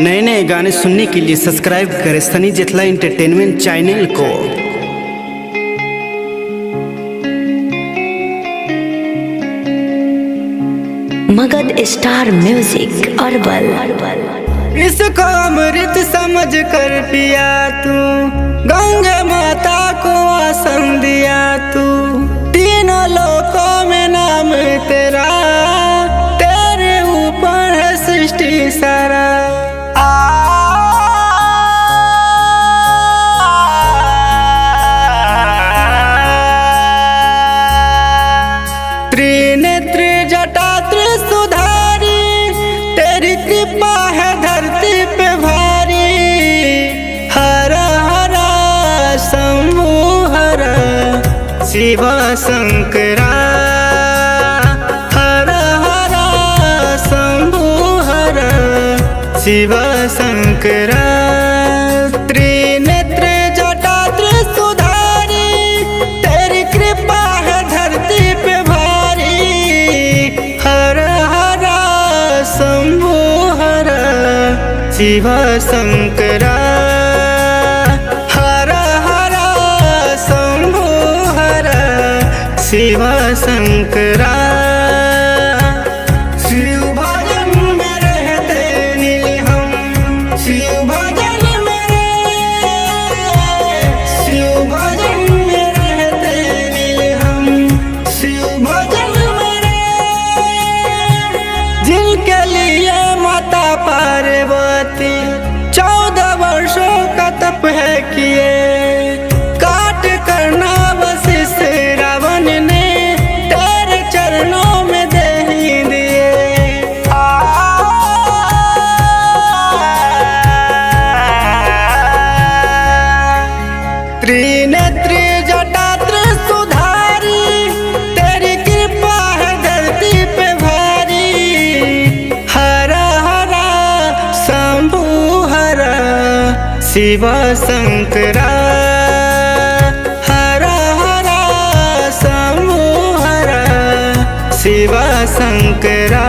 नए नए गाने सुनने के लिए सब्सक्राइब करें सनी जेठला एंटरटेनमेंट चैनल को। Magadh star music herbal. इसको अमृत समझ कर पिया तू, गंगा माता को आसन दिया तू। तीनों लोकों में नाम तेरा, तेरे ऊपर है सृष्टि सारा। त्रिनेत्र जटा त्रिशूलधारी, तेरी कृपा है धरती पे भारी। हर हर शंभु हर शिव शंकरा, हर हर शंभु हर शिव शंकरा। त्रिनेत्र जटा त्रिशूलधारी, तेरी कृपा है धरती पे भारी। हर हर शंभु हर शिव शंकरा, हर हर शंभु हर शिव शंकरा। शिव भजन में रहते नील हम, शिव भजन में, शिव भजन में रहते नील हम, शिव भजन में। जिनके लिए माता पार्वती 14 वर्षों का तप है किए, काट करना वशिष्ठ रावण ने तेरे चरणों में दे ही दिए। त्रिनेत्र जटा त्रिशूलधारी, तेरी कृपा है धरती पे भारी। हर हर शंभु हर शिव शंकरा, हर हर शंभु हर शिव शंकरा।